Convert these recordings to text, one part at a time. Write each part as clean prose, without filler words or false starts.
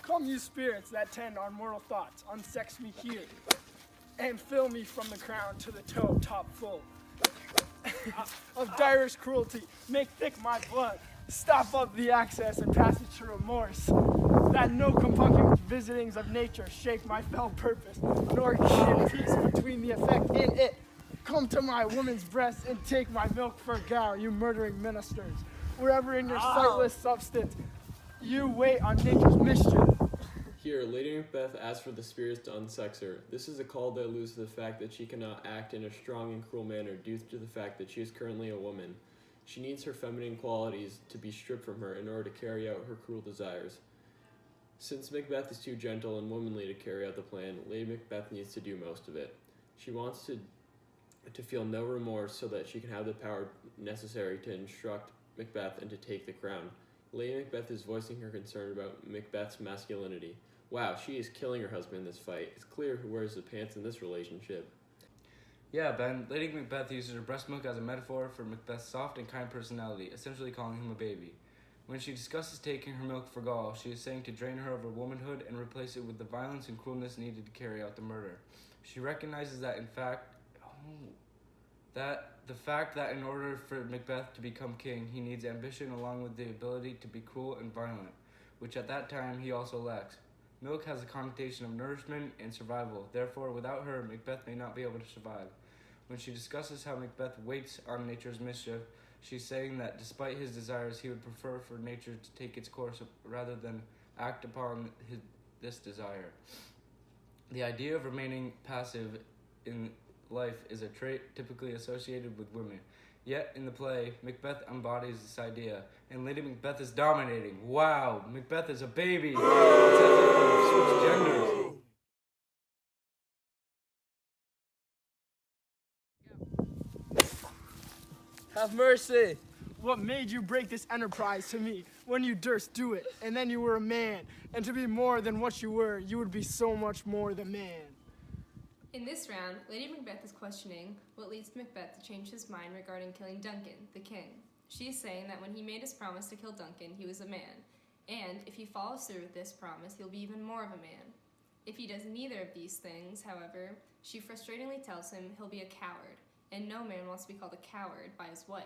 Come, you spirits that tend on mortal thoughts, unsex me here, and fill me from the crown to the toe top full of direst cruelty. Make thick my blood, stop up the access and passage to remorse, that no compunction visitings of nature shake my fell purpose, nor keep peace between the effect in it. Come to my woman's breast and take my milk for gow, you murdering ministers. Wherever in your sightless substance you wait on nature's mischief. Here, Lady Macbeth asks for the spirits to unsex her. This is a call that alludes to the fact that she cannot act in a strong and cruel manner due to the fact that she is currently a woman. She needs her feminine qualities to be stripped from her in order to carry out her cruel desires. Since Macbeth is too gentle and womanly to carry out the plan, Lady Macbeth needs to do most of it. She wants to feel no remorse so that she can have the power necessary to instruct Macbeth and to take the crown. Lady Macbeth is voicing her concern about Macbeth's masculinity. Wow, she is killing her husband in this fight. It's clear who wears the pants in this relationship. Yeah, Ben, Lady Macbeth uses her breast milk as a metaphor for Macbeth's soft and kind personality, essentially calling him a baby. When she discusses taking her milk for gall, she is saying to drain her of her womanhood and replace it with the violence and cruelness needed to carry out the murder. She recognizes that the fact that in order for Macbeth to become king, he needs ambition along with the ability to be cruel and violent, which at that time he also lacks. Milk has a connotation of nourishment and survival. Therefore, without her, Macbeth may not be able to survive. When she discusses how Macbeth waits on nature's mischief, she's saying that despite his desires, he would prefer for nature to take its course rather than act upon this desire. The idea of remaining passive in life is a trait typically associated with women. Yet, in the play, Macbeth embodies this idea, and Lady Macbeth is dominating. Wow, Macbeth is a baby! It's as if they've switched genders. Have mercy! What made you break this enterprise to me when you durst do it, and then you were a man, and to be more than what you were, you would be so much more than man. In this round, Lady Macbeth is questioning what leads Macbeth to change his mind regarding killing Duncan, the king. She is saying that when he made his promise to kill Duncan, he was a man, and if he follows through with this promise, he'll be even more of a man. If he does neither of these things, however, she frustratingly tells him he'll be a coward, and no man wants to be called a coward by his wife.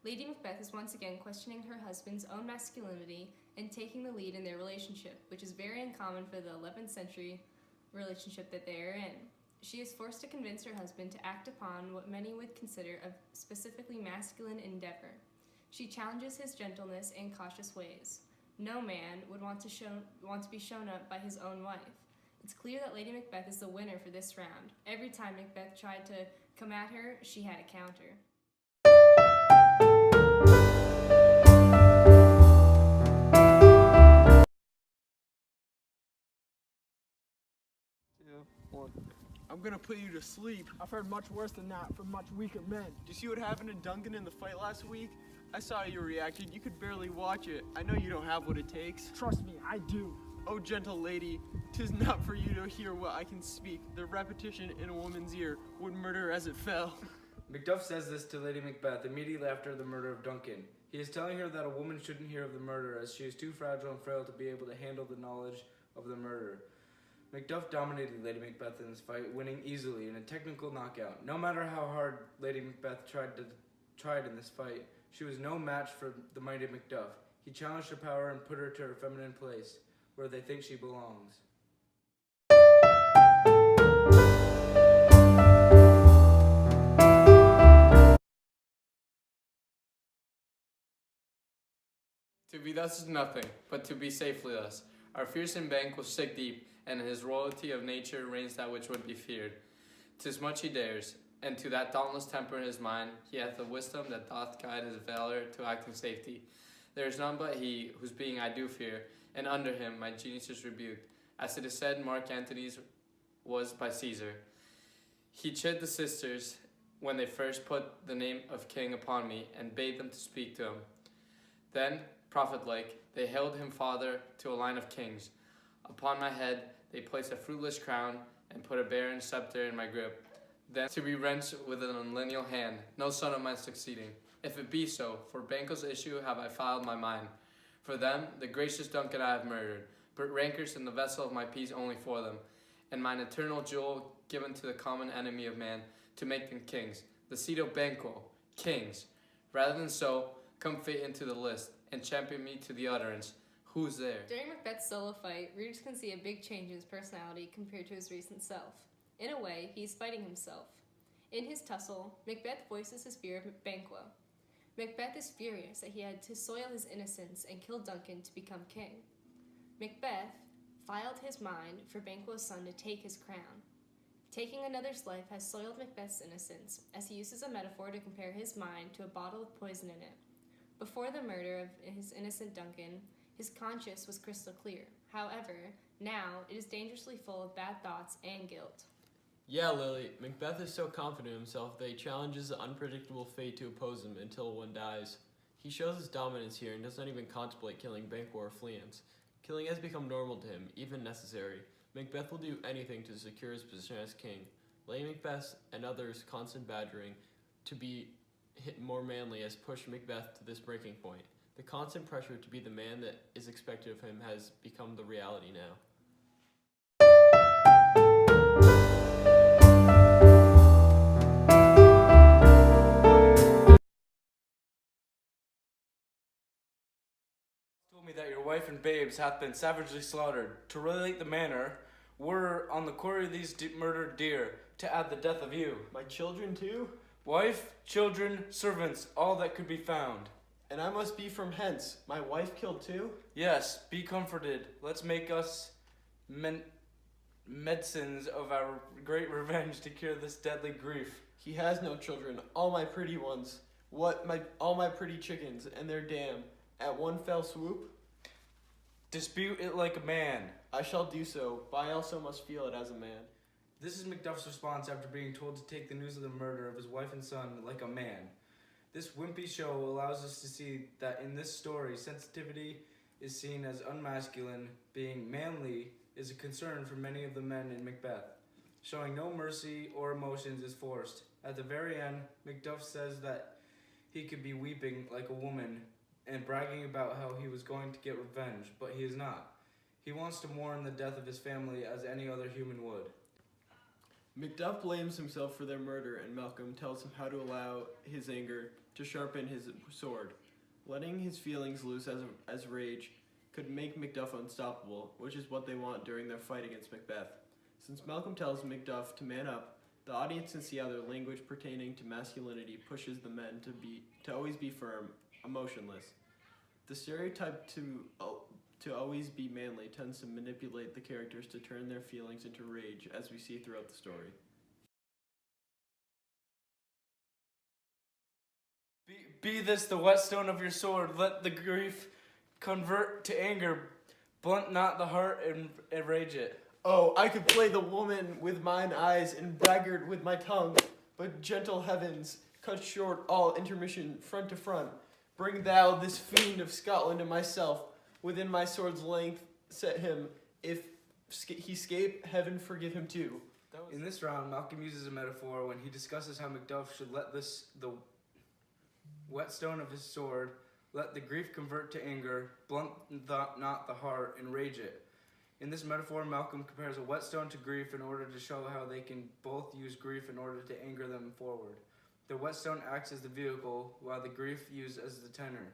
Lady Macbeth is once again questioning her husband's own masculinity and taking the lead in their relationship, which is very uncommon for the 11th century relationship that they are in. She is forced to convince her husband to act upon what many would consider a specifically masculine endeavor. She challenges his gentleness and cautious ways. No man would want to be shown up by his own wife. It's clear that Lady Macbeth is the winner for this round. Every time Macbeth tried to come at her, she had a counter. I'm gonna put you to sleep. I've heard much worse than that from much weaker men. Did you see what happened to Duncan in the fight last week? I saw how you reacted. You could barely watch it. I know you don't have what it takes. Trust me, I do. Oh, gentle lady, 'tis not for you to hear what I can speak. The repetition in a woman's ear would murder as it fell. Macduff says this to Lady Macbeth immediately after the murder of Duncan. He is telling her that a woman shouldn't hear of the murder as she is too fragile and frail to be able to handle the knowledge of the murder. Macduff dominated Lady Macbeth in this fight, winning easily in a technical knockout. No matter how hard Lady Macbeth tried in this fight, she was no match for the mighty Macduff. He challenged her power and put her to her feminine place, where they think she belongs. To be thus is nothing, but to be safely thus. Our fearsome bank will stick deep, and in his royalty of nature reigns that which would be feared. 'Tis much he dares, and to that dauntless temper in his mind, he hath the wisdom that doth guide his valor to act in safety. There is none but he, whose being I do fear, and under him my genius is rebuked, as it is said Mark Antony's was by Caesar. He chid the sisters when they first put the name of king upon me, and bade them to speak to him. Then, prophet-like, they held him father to a line of kings. Upon my head they placed a fruitless crown, and put a barren scepter in my grip, then to be wrenched with an unlineal hand, no son of mine succeeding. If it be so, for Banquo's issue have I filed my mind. For them, the gracious Duncan I have murdered, but rancors in the vessel of my peace only for them, and mine eternal jewel given to the common enemy of man, to make them kings. The seat of Banquo, kings. Rather than so, come fate into the list, and champion me to the utterance. Who's there? During Macbeth's solo fight, readers can see a big change in his personality compared to his recent self. In a way, he's fighting himself. In his tussle, Macbeth voices his fear of Banquo. Macbeth is furious that he had to soil his innocence and kill Duncan to become king. Macbeth filed his mind for Banquo's son to take his crown. Taking another's life has soiled Macbeth's innocence, as he uses a metaphor to compare his mind to a bottle with poison in it. Before the murder of his innocent Duncan, his conscience was crystal clear. However, now it is dangerously full of bad thoughts and guilt. Yeah, Lily, Macbeth is so confident in himself that he challenges the unpredictable fate to oppose him until one dies. He shows his dominance here and does not even contemplate killing Banquo or Fleance. Killing has become normal to him, even necessary. Macbeth will do anything to secure his position as king. Lady Macbeth and others' constant badgering to be hit more manly has pushed Macbeth to this breaking point. The constant pressure to be the man that is expected of him has become the reality now. Told me that your wife and babes hath been savagely slaughtered. To relate the manner, were on the quarry of these murdered deer, to add the death of you. My children too? Wife, children, servants, all that could be found. And I must be from hence. My wife killed too? Yes, be comforted. Let's make us medicines of our great revenge to cure this deadly grief. He has no children, all my pretty ones. All my pretty chickens, and their dam. At one fell swoop? Dispute it like a man. I shall do so, but I also must feel it as a man. This is Macduff's response after being told to take the news of the murder of his wife and son like a man. This wimpy show allows us to see that in this story, sensitivity is seen as unmasculine, being manly is a concern for many of the men in Macbeth. Showing no mercy or emotions is forced. At the very end, Macduff says that he could be weeping like a woman and bragging about how he was going to get revenge, but he is not. He wants to mourn the death of his family as any other human would. Macduff blames himself for their murder, and Malcolm tells him how to allow his anger to sharpen his sword. Letting his feelings loose as rage could make Macduff unstoppable, which is what they want during their fight against Macbeth. Since Malcolm tells Macduff to man up, the audience can see how their language pertaining to masculinity pushes the men to always be firm, emotionless. The stereotype to always be manly tends to manipulate the characters to turn their feelings into rage, as we see throughout the story. Be this the whetstone of your sword, let the grief convert to anger, blunt not the heart and enrage it. Oh, I could play the woman with mine eyes and braggart with my tongue, but gentle heavens, cut short all intermission front to front. Bring thou this fiend of Scotland and myself within my sword's length, set him. If he scape, heaven forgive him too. In this round, Malcolm uses a metaphor when he discusses how Macduff should let the whetstone of his sword, let the grief convert to anger, blunt not the heart, and rage it. In this metaphor, Malcolm compares a whetstone to grief in order to show how they can both use grief in order to anger them forward. The whetstone acts as the vehicle, while the grief used as the tenor.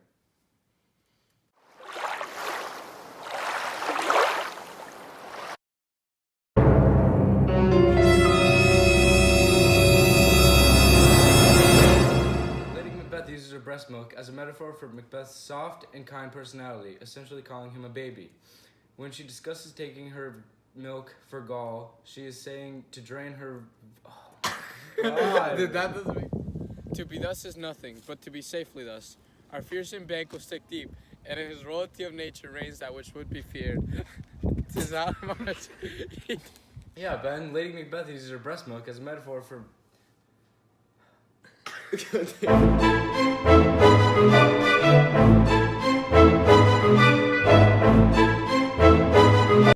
Lady Macbeth uses her breast milk as a metaphor for Macbeth's soft and kind personality, essentially calling him a baby. When she discusses taking her milk for gall, she is saying to drain her... That doesn't make... To be thus is nothing, but to be safely thus. Our fearsome bank will stick deep, and in his royalty of nature reigns that which would be feared. 'Tis not much. Yeah, Ben, Lady Macbeth uses her breast milk as a metaphor for...